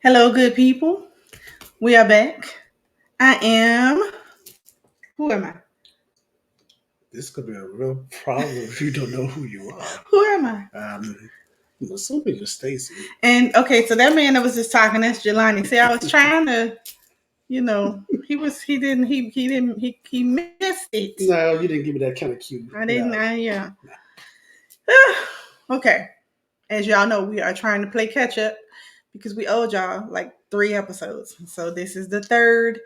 Hello, good people. We are back. I am. Who am I? This could be a real problem if you don't know who you are. Who am I? I'm assuming you're Stacy. And okay, so that man that was just talking, that's Jelani. See, I was trying to, he missed it. No, you didn't give me that kind of cue. I didn't, No. yeah. Okay. As y'all know, we are trying to play catch up because we owed y'all like 3 episodes. So this is the third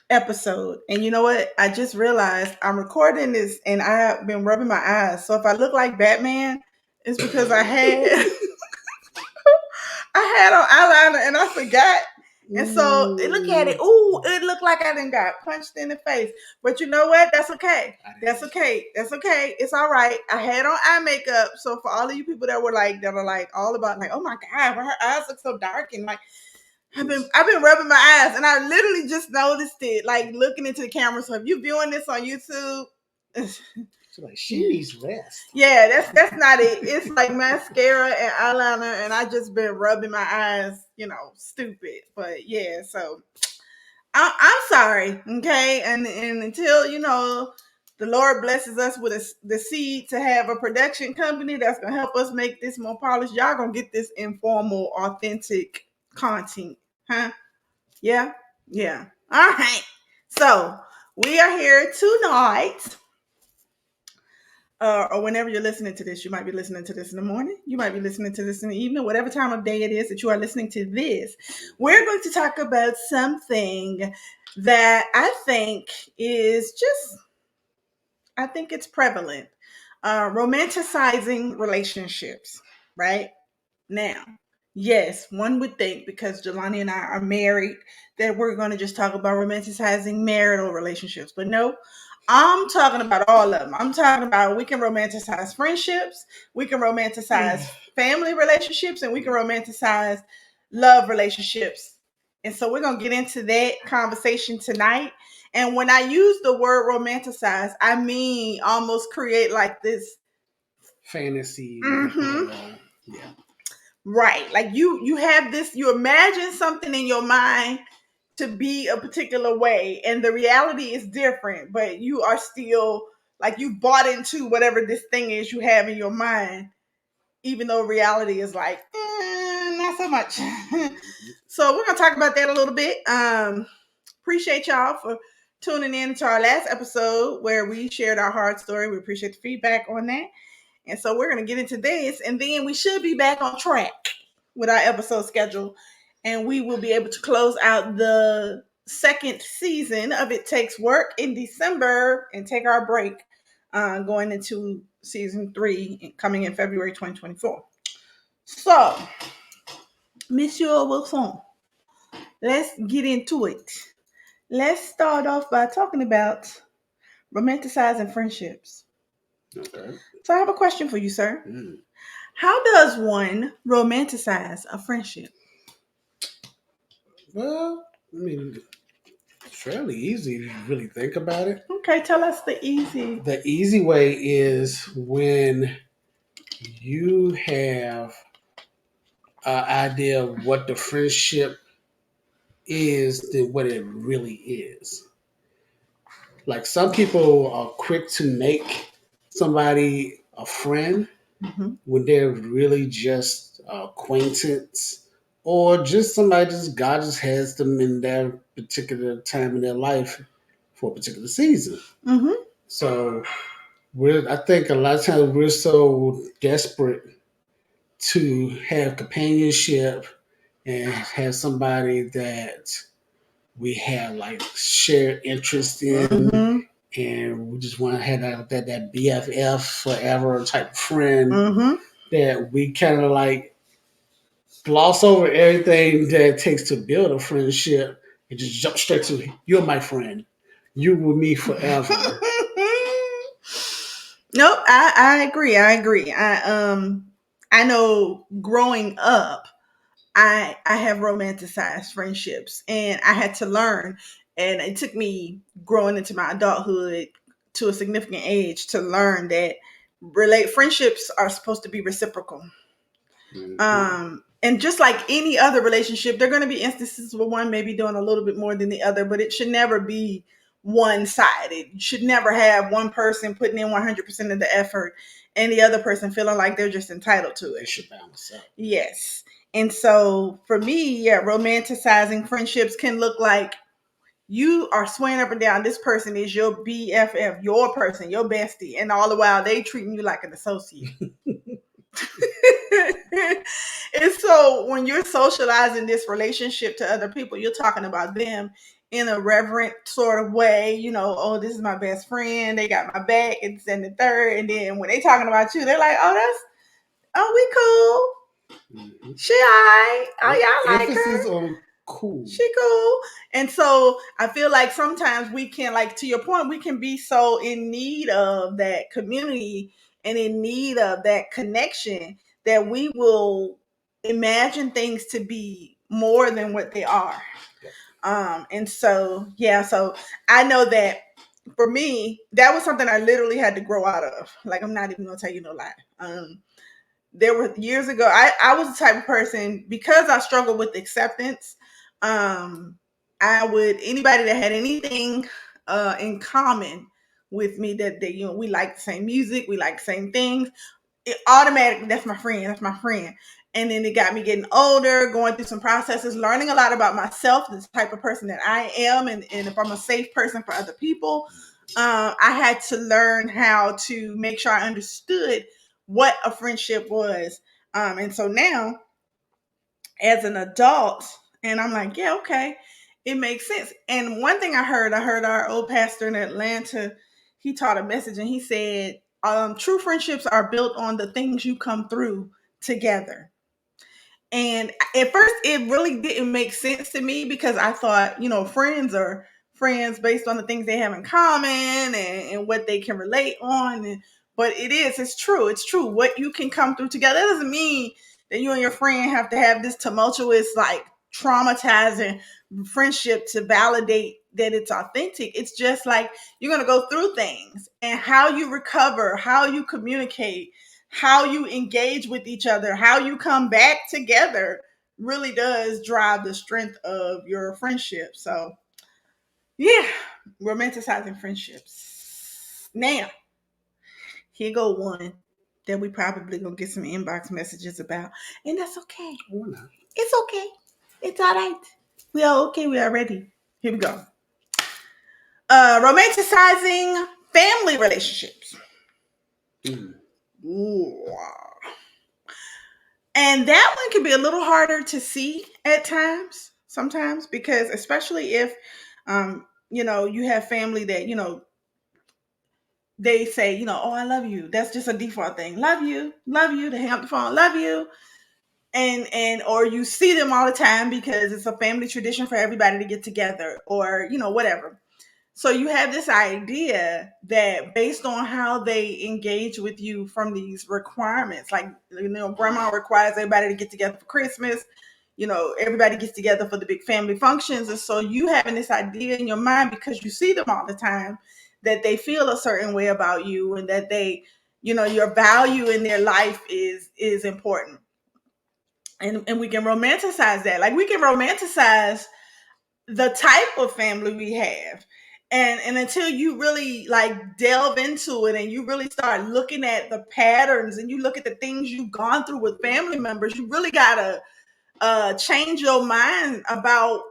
episode. And you know what? I just realized I'm recording this and I've been rubbing my eyes. So if I look like Batman, it's because I had I had on eyeliner and I forgot. And so look at it. Ooh, it looked like I done got punched in the face. But you know what? That's okay. That's okay. That's okay. It's all right. I had on eye makeup. So for all of you people that are like all about like, oh my God, her eyes look so dark and like I've been rubbing my eyes and I literally just noticed it, like looking into the camera. So if you're viewing this on YouTube, So like she needs rest. yeah, that's not it. It's like mascara and eyeliner, and I just been rubbing my eyes, stupid. But yeah, so I'm sorry, okay. And until the Lord blesses us with the seed to have a production company that's gonna help us make this more polished, y'all gonna get this informal, authentic content, huh? Yeah, yeah. All right. So we are here tonight. Or whenever you're listening to this, you might be listening to this in the morning. You might be listening to this in the evening, whatever time of day it is that you are listening to this. We're going to talk about something that I think it's prevalent. Romanticizing relationships, right? Now, yes, one would think because Jelani and I are married that we're going to just talk about romanticizing marital relationships. But no, I'm talking about all of them. I'm talking about we can romanticize friendships, we can romanticize family relationships, and we can romanticize love relationships. And so we're going to get into that conversation tonight. And when I use the word romanticize, I mean almost create like this fantasy. Yeah. Right. Like you have this, you imagine something in your mind to be a particular way, and the reality is different, but you are still like you bought into whatever this thing is you have in your mind, even though reality is like, not so much. So we're gonna talk about that a little bit. Appreciate y'all for tuning in to our last episode where we shared our hard story. We appreciate the feedback on that. And so we're going to get into this, and then we should be back on track with our episode schedule, and we will be able to close out the second season of It Takes Work in December and take our break going into season 3 coming in February 2024. So, Monsieur Wilson, let's get into it. Let's start off by talking about romanticizing friendships. Okay. So I have a question for you, sir. How does one romanticize a friendship? Well, I mean, it's fairly easy if you really think about it. Okay, tell us the easy. The easy way is when you have an idea of what the friendship is than what it really is. Like some people are quick to make somebody a friend when they're really just acquaintance or just somebody just God just has them in their particular time in their life for a particular season. So I think a lot of times we're so desperate to have companionship and have somebody that we have like shared interest in, and we just want to have that BFF forever type friend that we kind of like gloss over everything that it takes to build a friendship and just jump straight to you're my friend, you with me forever. Nope, I agree. I know growing up, I have romanticized friendships, and I had to learn, and it took me growing into my adulthood to a significant age to learn that friendships are supposed to be reciprocal. And just like any other relationship, there are going to be instances where one may be doing a little bit more than the other, but it should never be one sided. You should never have one person putting in 100% of the effort and the other person feeling like they're just entitled to They it. should balance out. Yes. And so for me, yeah, romanticizing friendships can look like you are swearing up and down this person is your BFF, your person, your bestie, and all the while they treating you like an associate. And so when you're socializing this relationship to other people, you're talking about them in a reverent sort of way, oh, this is my best friend, they got my back, and then the third. And then when they talking about you, they're like, oh, we cool. Mm-hmm. She all right. Oh, y'all like Emphasis her. on cool. She cool. And so I feel like sometimes we can, like to your point, we can be so in need of that community and in need of that connection that we will imagine things to be more than what they are. And so yeah, so I know that for me, that was something I literally had to grow out of. Like, I'm not even gonna tell you no lie. There were years ago, I was the type of person, because I struggled with acceptance. I would, anybody that had anything in common with me, that they, we like the same music, we like the same things, it automatically, that's my friend, that's my friend. And then it got me getting older, going through some processes, learning a lot about myself, the type of person that I am, and if I'm a safe person for other people. I had to learn how to make sure I understood what a friendship was. And so now, as an adult, and I'm like, yeah, okay, it makes sense. And one thing I heard our old pastor in Atlanta, he taught a message, and he said, true friendships are built on the things you come through together. And at first, it really didn't make sense to me, because I thought, friends are friends based on the things they have in common, and what they can relate on. But it's true. It's true. What you can come through together. That doesn't mean that you and your friend have to have this tumultuous, like traumatizing friendship to validate that it's authentic. It's just like you're going to go through things, and how you recover, how you communicate, how you engage with each other, how you come back together really does drive the strength of your friendship. So, yeah, romanticizing friendships. Now, here go one that we probably gonna get some inbox messages about, and that's okay. Or not. It's okay. It's all right. We are okay. We are ready. Here we go. Romanticizing family relationships. Mm. Ooh. And that one can be a little harder to see at times, sometimes, because especially if, you have family that, they say, oh, I love you. That's just a default thing. Love you. They hang up the phone, love you. And or you see them all the time because it's a family tradition for everybody to get together, or, whatever. So you have this idea that based on how they engage with you from these requirements, like, grandma requires everybody to get together for Christmas, everybody gets together for the big family functions. And so you having this idea in your mind, because you see them all the time, that they feel a certain way about you, and that they, your value in their life is important. And we can romanticize that. Like, we can romanticize the type of family we have, and until you really like delve into it, and you really start looking at the patterns, and you look at the things you've gone through with family members, you really gotta change your mind about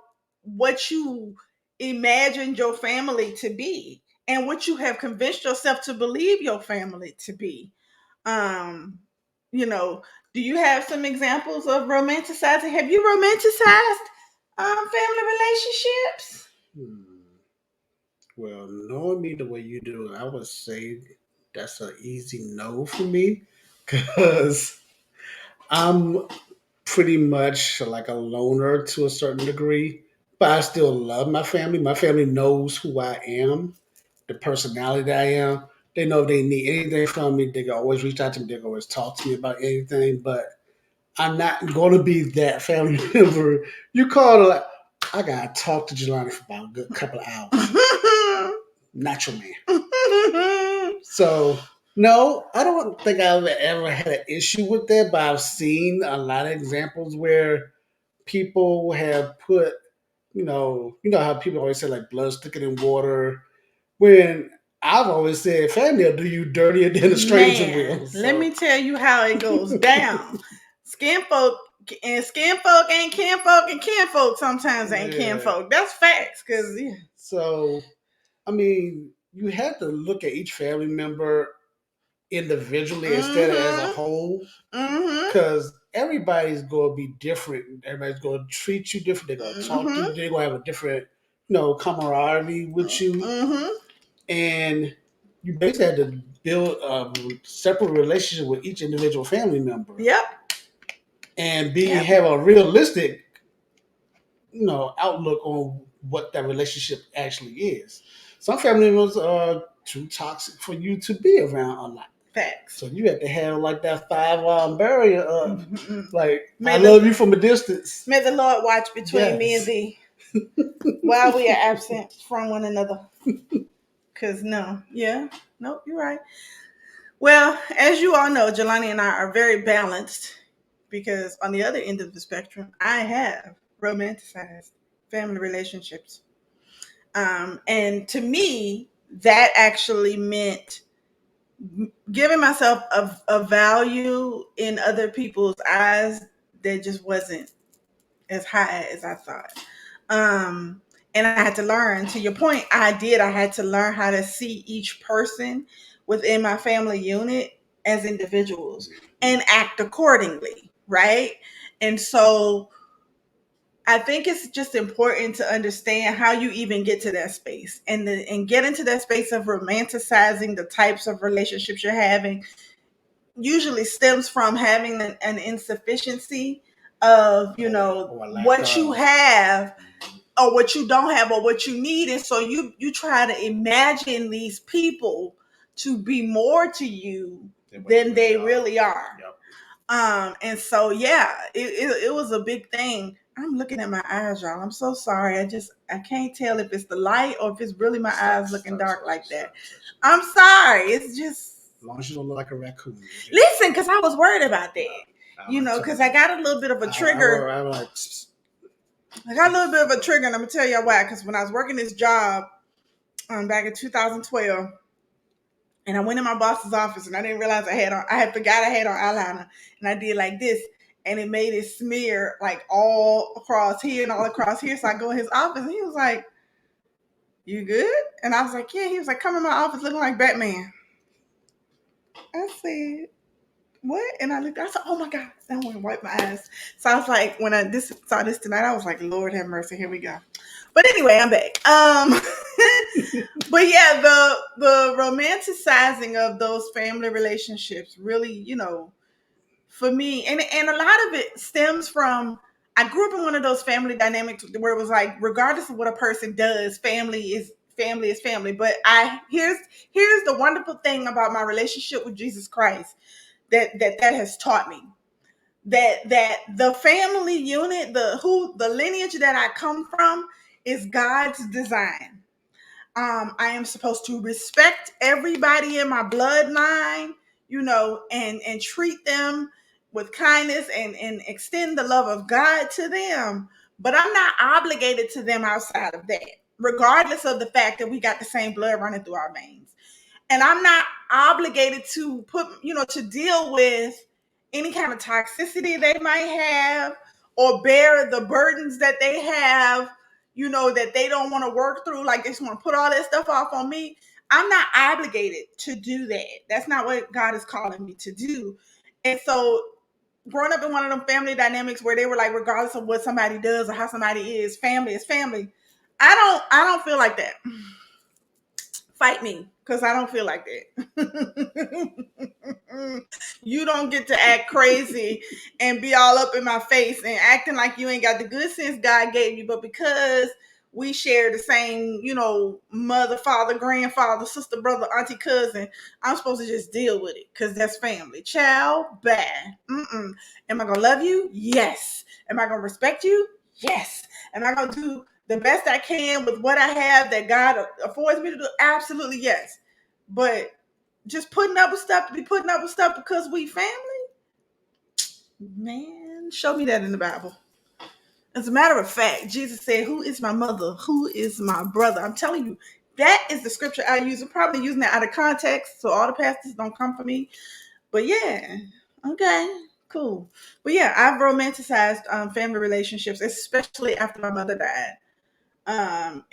what you imagined your family to be, and what you have convinced yourself to believe your family to be. um you know do you have some examples of romanticizing? Have you romanticized family relationships? Hmm. Well, knowing me the way you do, I would say that's an easy no for me, because I'm pretty much like a loner to a certain degree, but I still love my family. My family knows who I am, the personality that I am. They know if they need anything from me, they can always reach out to me. They can always talk to me about anything. But I'm not going to be that family member. You call it like, I got to talk to Jelani for about a good couple of hours. Not your man. So No, I don't think I've ever had an issue with that, but I've seen a lot of examples where people have put, you know how people always say like blood's thicker than water. When I've always said family will do you dirtier than a stranger Man, will. let So me tell you how it goes down. Skin folk skin folk ain't kin folk, and kin folk sometimes ain't kin yeah. folk. That's facts, cause yeah. So I mean, you have to look at each family member individually instead of as a Mm-hmm. whole, Mm-hmm. because everybody's going to be different. Everybody's going to treat you different. They're going to talk to Mm-hmm. you. They're going to have a different, camaraderie with you, Mm-hmm. and you basically have to build a separate relationship with each individual family member Yep. and be Yep. have a realistic, outlook on what that relationship actually is. Some family members are too toxic for you to be around a lot. Facts. So you have to have like that 5 barrier of Mm-hmm. like I May love you the from a distance. may the Lord watch between me and Yes. thee while we are absent from one another. Cause no, yeah, nope, you're right. Well, as you all know, Jelani and I are very balanced because on the other end of the spectrum, I have romanticized family relationships. And to me, that actually meant giving myself a value in other people's eyes that just wasn't as high as I thought. Um, and I had to learn, to your point, I had to learn how to see each person within my family unit as individuals and act accordingly, right? And so I think it's just important to understand how you even get to that space and get into that space of romanticizing the types of relationships you're having usually stems from having an insufficiency of Or lack what you of. have or what you don't have or what you need, and so you try to imagine these people to be more to you than they really are. Yep. And so yeah, it was a big thing. I'm looking at my eyes, y'all. I'm so sorry. I can't tell if it's the light or if it's really my eyes looking dark like that. I'm sorry. It's just As long as you don't look like a raccoon. listen, because I was worried about that. I'm like, Because I got a little bit of a trigger. I'm like, I got a little bit of a trigger, and I'm gonna tell you why. Because when I was working this job back in 2012, and I went in my boss's office, and I didn't realize I had forgot I had on eyeliner, and I did like this, and it made it smear like all across here and all across here. So I go in his office, and he was like, "You good?" And I was like, "Yeah." He was like, "Come in my office looking like Batman." I said, "What?" And I looked, I said, "Oh my God." I want to wipe my eyes. So I was like, when I saw this tonight, I was like, Lord have mercy, here we go. But anyway, I'm back. But yeah, the romanticizing of those family relationships really, for me, and a lot of it stems from I grew up in one of those family dynamics where it was like, regardless of what a person does, family is family. But here's the wonderful thing about my relationship with Jesus Christ that has taught me that the family unit, the lineage that I come from is God's design. I am supposed to respect everybody in my bloodline, and treat them with kindness and extend the love of God to them. But I'm not obligated to them outside of that, regardless of the fact that we got the same blood running through our veins. And I'm not obligated to to deal with any kind of toxicity they might have or bear the burdens that they have, that they don't want to work through. Like they just want to put all that stuff off on me. I'm not obligated to do that. That's not what God is calling me to do. And so growing up in one of them family dynamics where they were like, regardless of what somebody does or how somebody is family. I don't feel like that. Fight me, because I don't feel like that. You don't get to act crazy and be all up in my face and acting like you ain't got the good sense God gave you, but because we share the same, mother, father, grandfather, sister, brother, auntie, cousin, I'm supposed to just deal with it because that's family. Child, bad. Mm-mm. Am I gonna love you? Yes. Am I gonna respect you? Yes. Am I gonna do the best I can with what I have that God affords me to do? Absolutely yes. But just putting up with stuff to be putting up with stuff because we family. Man, show me that in the Bible. As a matter of fact, Jesus said, "Who is my mother? Who is my brother?" I'm telling you, that is the scripture I use. I'm probably using that out of context, so all the pastors don't come for me. But yeah, okay, cool. But yeah, I've romanticized family relationships, especially after my mother died. And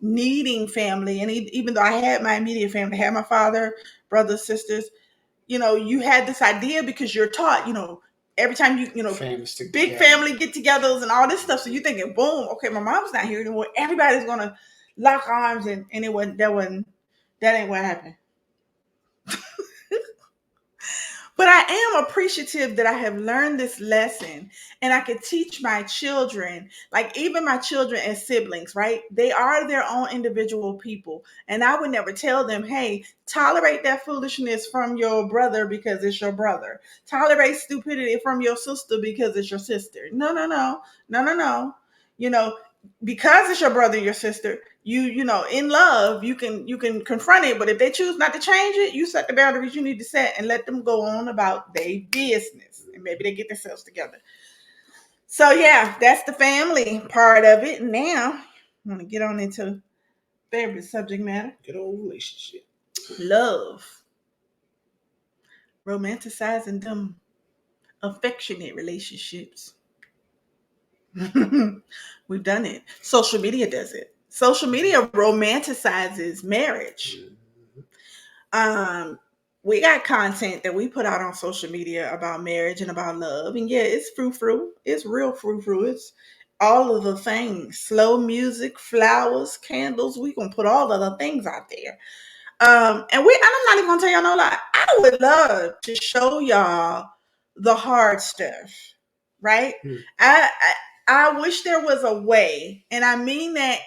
needing family, and even though I had my immediate family, I had my father, brothers, sisters, you had this idea because you're taught, every time Families stick big together. family get-togethers and all this stuff. So you're thinking, boom, okay, my mom's not here anymore. Everybody's gonna lock arms, and that ain't what happened. But I am appreciative that I have learned this lesson and I can teach my children, like even my children as siblings, right? They are their own individual people. And I would never tell them, hey, tolerate that foolishness from your brother because it's your brother. Tolerate stupidity from your sister because it's your sister. No, no, no, no, no, no. You know, because it's your brother and your sister, in love you can confront it, but if they choose not to change it, you set the boundaries you need to set and let them go on about their business, and maybe they get themselves together. So yeah, that's the family part of it. Now I want to get on into favorite subject matter: Good old relationship. love. Romanticizing them affectionate relationships. We've done it. Social media does it. Social media romanticizes marriage. Mhm. um we got content that we put out on social media about marriage and about love, and yeah, it's frou-frou, it's real frou-frou, it's all of the things: slow music, flowers, candles. We gonna put all of the things out there. And I'm not even gonna tell y'all no lie. I would love to show y'all the hard stuff, right? Hmm. I wish there was a way, and I mean that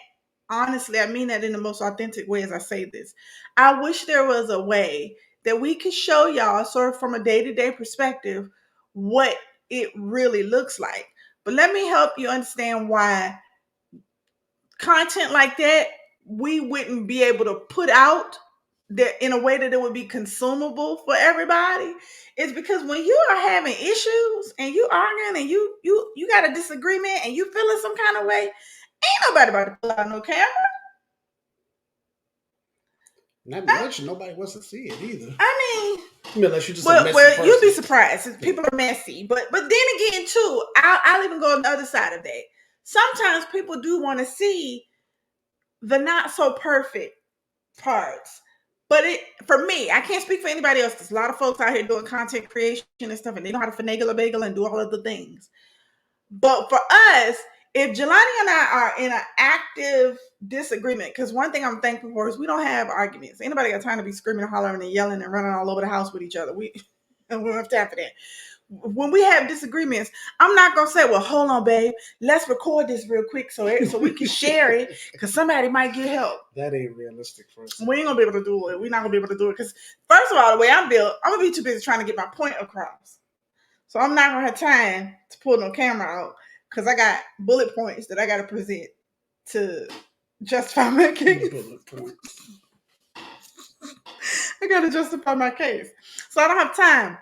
honestly. I mean that in the most authentic way as I say this. I wish there was a way that we could show y'all, sort of from a day to day perspective, what it really looks like. But let me help you understand why content like that we wouldn't be able to put out that in a way that it would be consumable for everybody. It's because when you are having issues and you arguing and you got a disagreement and you feeling some kind of way, ain't nobody about to pull out no camera. Not to I, mention nobody wants to see it either. I mean, I mean, unless you're just a well, messy well, you'll be person. surprised. Yeah. People are messy, but then again, too, I'll even go on the other side of that. Sometimes people do want to see the not so perfect parts. But it for me, I can't speak for anybody else. There's a lot of folks out here doing content creation and stuff, and they know how to finagle a bagel and do all of the things. But for us, if Jelani and I are in an active disagreement, because one thing I'm thankful for is we don't have arguments. Anybody got time to be screaming and hollering and yelling and running all over the house with each other? We and we don't have time for that. When we have disagreements, I'm not gonna say, "Well, hold on, babe, let's record this real quick so we can share it because somebody might get help." That ain't realistic for us. We ain't gonna be able to do it. We're not gonna be able to do it because, first of all, the way I'm built, I'm gonna be too busy trying to get my point across. So I'm not gonna have time to pull no camera out because I got bullet points that I gotta present to justify my case. Bullet points. I gotta justify my case. So I don't have time.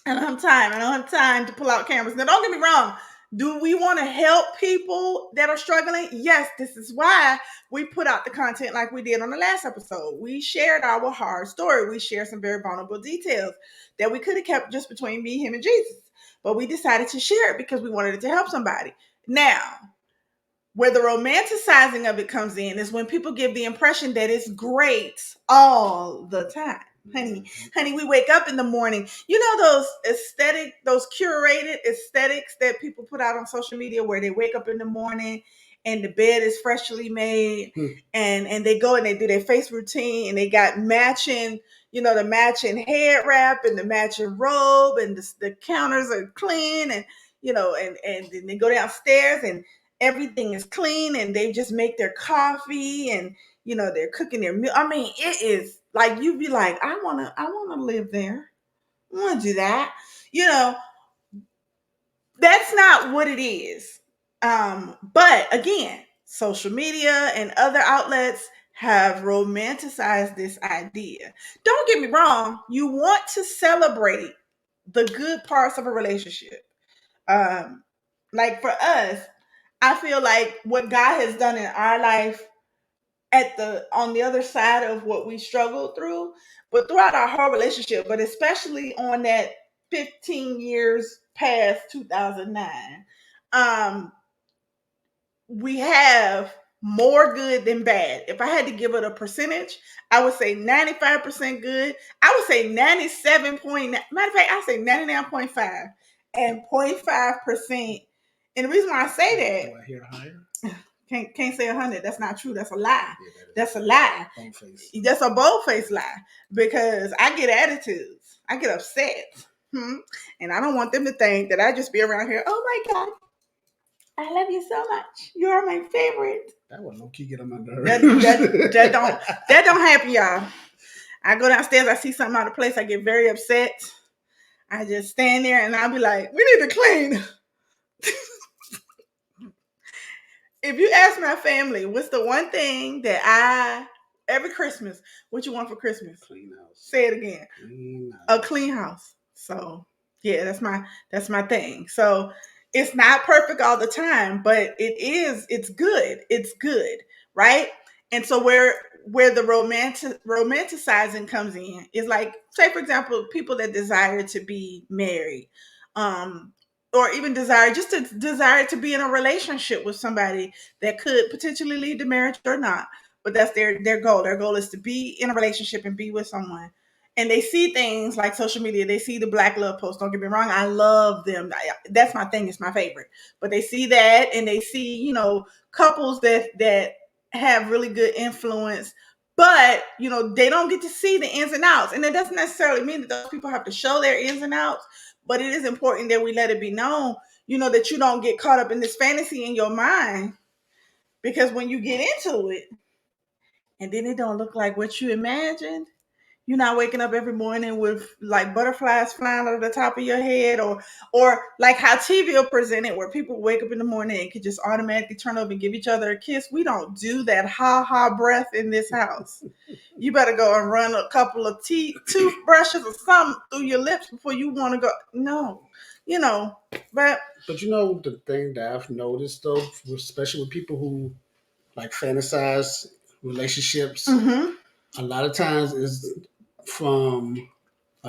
I don't have time. I don't have time to pull out cameras. Now, don't get me wrong. Do we want to help people that are struggling? Yes, this is why we put out the content like we did on the last episode. We shared our hard story. We shared some very vulnerable details that we could have kept just between me, him, and Jesus. But we decided to share it because we wanted it to help somebody. Now, where the romanticizing of it comes in is when people give the impression that it's great all the time. Honey, we wake up in the morning. You know those curated aesthetics that people put out on social media where they wake up in the morning and the bed is freshly made, Hmm. and they go and they do their face routine and they got matching, the matching head wrap and the matching robe, and the counters are clean, and and then they go downstairs and everything is clean, and they just make their coffee, and they're cooking their meal. I mean, it is like you'd be like, I wanna live there. I wanna do that. You know, that's not what it is. But again, social media and other outlets have romanticized this idea. Don't get me wrong, you want to celebrate the good parts of a relationship. Um, like for us, I feel like what God has done in our life at the on the other side of what we struggled through, but throughout our whole relationship, but especially on that 15 years past 2009, um, we have more good than bad. If I had to give it a percentage, I would say 95% good. I would say 97 point, matter of fact, I say 99.5 and 0.5%. And the reason why I say Do that, I hear higher? can't say 100. That's not true. That's a lie. Yeah, That's a lie. face. That's a bold faced lie because I get attitudes. I get upset. And I don't want them to think that I just be around here. Oh my God, I love you so much. You are my favorite. That would low key get on my That, nerves. that don't happen, y'all. I go downstairs, I see something out of place, I get very upset. I just stand there and I'll be like, we need to clean. If you ask my family, what's the one thing that every Christmas, what you want for Christmas? Clean house. Say it again. Clean house. A clean house. So yeah, that's my thing. So it's not perfect all the time, but it's good. It's good, right? And so where the romanticizing comes in is like, say for example, people that desire to be married, um, or even desire to be in a relationship with somebody that could potentially lead to marriage or not. But that's their goal. Their goal is to be in a relationship and be with someone, and they see things like social media. They see the black love posts. Don't get me wrong, I love them. That's my thing. It's my favorite. But they see that, and they see couples that have really good influence. But they don't get to see the ins and outs, and it doesn't necessarily mean that those people have to show their ins and outs. But it is important that we let it be known, that you don't get caught up in this fantasy in your mind, because when you get into it, and then it don't look like what you imagined, you're not waking up every morning with like butterflies flying over the top of your head, or like how TV will present it, where people wake up in the morning and can just automatically turn over and give each other a kiss. We don't do that ha ha breath in this house. You better go and run a couple of toothbrushes or something through your lips before you want to go. No, you know, but But you know the thing that I've noticed though, especially with people who like fantasize relationships, mm-hmm, a lot of times is from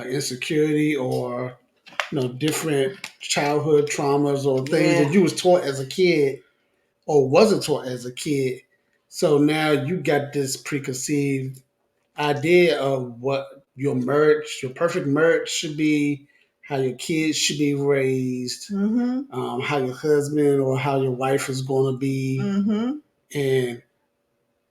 insecurity or different childhood traumas or things that yeah, you was taught as a kid or wasn't taught as a kid. So now you got this preconceived idea of what your perfect marriage should be, how your kids should be raised, mm-hmm, how your husband or how your wife is going to be, mm-hmm, and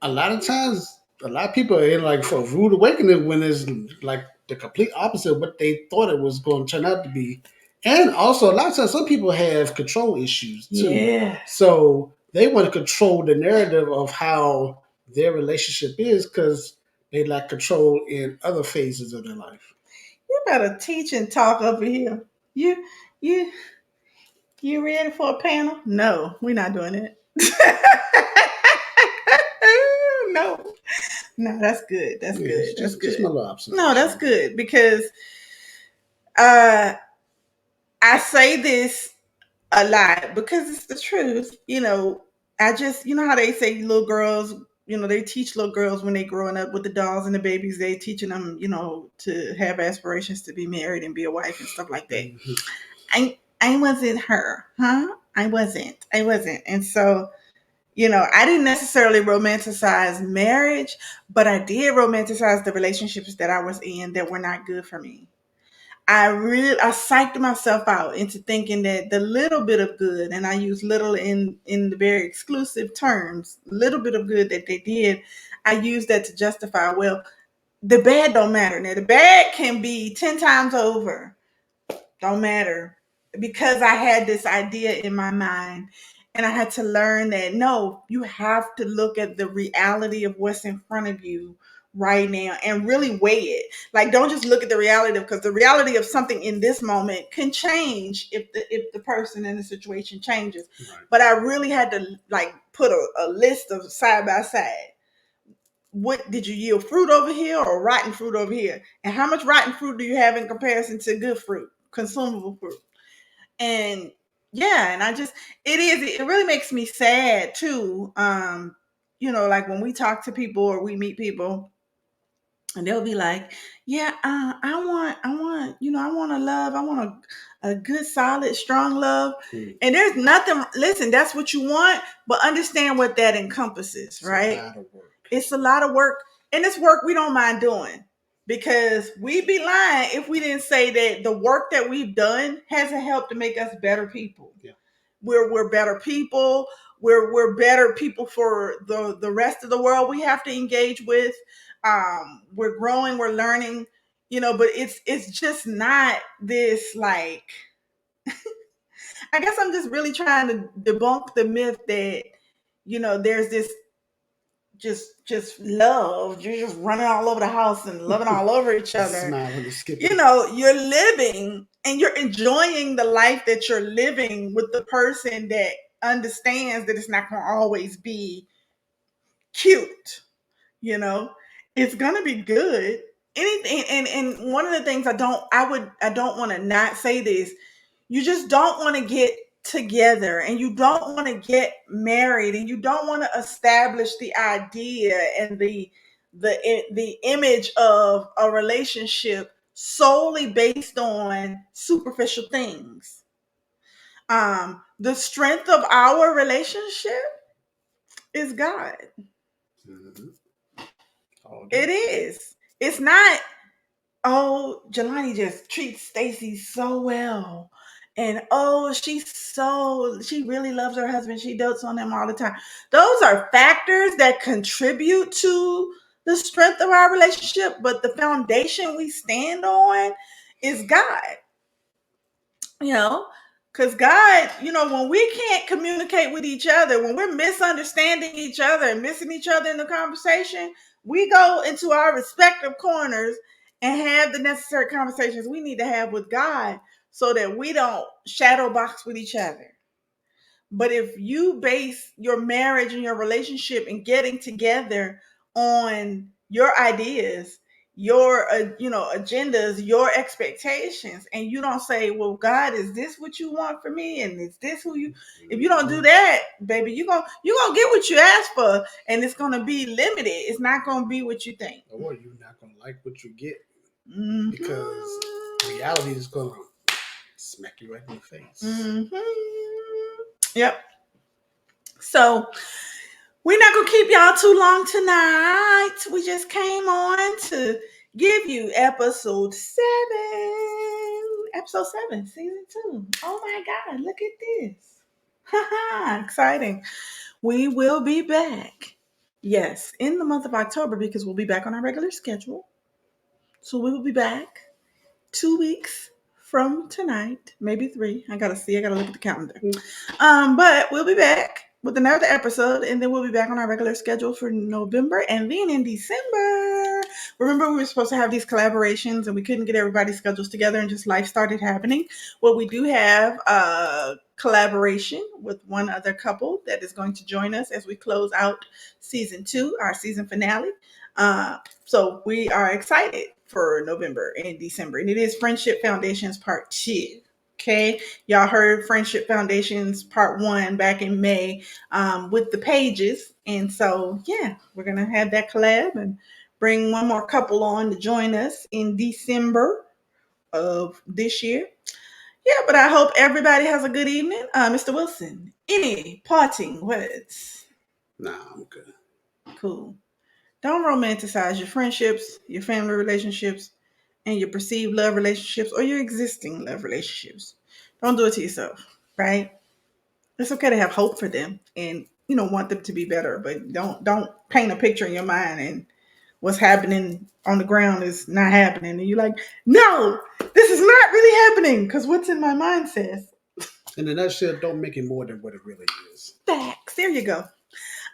a lot of times, a lot of people are in like for a rude awakening when it's like the complete opposite of what they thought it was going to turn out to be. And also, a lot of times, some people have control issues too. yeah. So they want to control the narrative of how their relationship is because they lack control in other phases of their life. You better teach and talk over here. You, you, you ready for a panel? No, we're not doing it. No, no, that's good. That's Yeah, good. That's just my good. little No, that's observation. good because uh, I say this a lot because it's the truth. I just, how they say little girls, they teach little girls when they growing up with the dolls and the babies, they teaching them, to have aspirations to be married and be a wife and stuff like that. Mhm. I wasn't her, huh? I wasn't. And so, I didn't necessarily romanticize marriage, but I did romanticize the relationships that I was in that were not good for me. I psyched myself out into thinking that the little bit of good, and I use little in the very exclusive terms, little bit of good that they did, I used that to justify, well, the bad don't matter. Now the bad can be 10 times over, don't matter, because I had this idea in my mind, and I had to learn that no, you have to look at the reality of what's in front of you right now and really weigh it. Like, don't just look at the reality, because the reality of something in this moment can change if the person in the situation changes. Right. But I really had to like put a list of side by side. what did you yield fruit over here or rotten fruit over here? And how much rotten fruit do you have in comparison to good fruit, consumable fruit? And yeah, and I just it really makes me sad too. Like when we talk to people or we meet people and they'll be like, yeah, I want a love, I want a good, solid, strong love. And there's nothing, listen, that's what you want, but understand what that encompasses, right? It's a lot of work, and it's work we don't mind doing, because we'd be lying if we didn't say that the work that we've done hasn't helped to make us better people. Yeah. We're better people. We're better people for the rest of the world we have to engage with. We're growing, we're learning, but it's just not this, like, I guess I'm just really trying to debunk the myth that there's this just love. You're just running all over the house and loving all over each other. Smiling and skipping. You're living and you're enjoying the life that you're living with the person that understands that it's not going to always be cute. You know, it's going to be good. Anything. And one of the things I don't want to not say this. You just don't want to get together and you don't want to get married and you don't want to establish the idea and the image of a relationship solely based on superficial things. The strength of our relationship is God. Mm-hmm. It is. It's not, oh, Jelani just treats Stacy so well. And oh, she really loves her husband. She dotes on him all the time. Those are factors that contribute to the strength of our relationship, but the foundation we stand on is God. you know because God, when we can't communicate with each other, when we're misunderstanding each other and missing each other in the conversation, we go into our respective corners and have the necessary conversations we need to have with God so that we don't shadow box with each other. But if you base your marriage and your relationship and getting together on your ideas, your agendas, your expectations, and you don't say, "Well, God, is this what you want for me? And is this who you?" If you don't do that, baby, you gonna get what you asked for, and it's gonna be limited. It's not gonna be what you think, or you're not gonna like what you get, mm-hmm. because reality is gonna smack you right in the face. Mm-hmm. Yep. So we're not gonna keep y'all too long tonight. We just came on to give you episode 7, season 2. Oh my God, look at this. Haha, exciting. We will be back. Yes, in the month of October, because we'll be back on our regular schedule. So we will be back 2 weeks from tonight, maybe 3. I gotta look at the calendar. But we'll be back with another episode, and then we'll be back on our regular schedule for November, and then in December. Remember, we were supposed to have these collaborations, and we couldn't get everybody's schedules together, and just life started happening. Well, we do have a collaboration with one other couple that is going to join us as we close out season 2, our season finale. So we are excited for November and December, and it is Friendship Foundations Part 2. Okay, y'all heard Friendship Foundations Part 1 back in May, with the pages, and so yeah, we're gonna have that collab and bring one more couple on to join us in December of this year. Yeah, but I hope everybody has a good evening. Mr. Wilson, any parting words? Nah, I'm good. Cool. Don't romanticize your friendships, your family relationships, and your perceived love relationships or your existing love relationships. Don't do it to yourself, right? It's okay to have hope for them and want them to be better, but don't paint a picture in your mind and what's happening on the ground is not happening, and you're like, no, this is not really happening because what's in my mind says. In a nutshell, don't make it more than what it really is. Facts. There you go.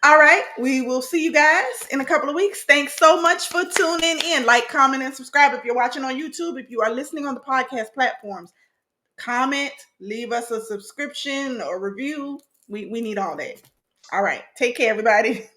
All right. We will see you guys in a couple of weeks. Thanks so much for tuning in. Like, comment, and subscribe if you're watching on YouTube. If you are listening on the podcast platforms, comment, leave us a subscription or review. We need all that. All right. Take care, everybody.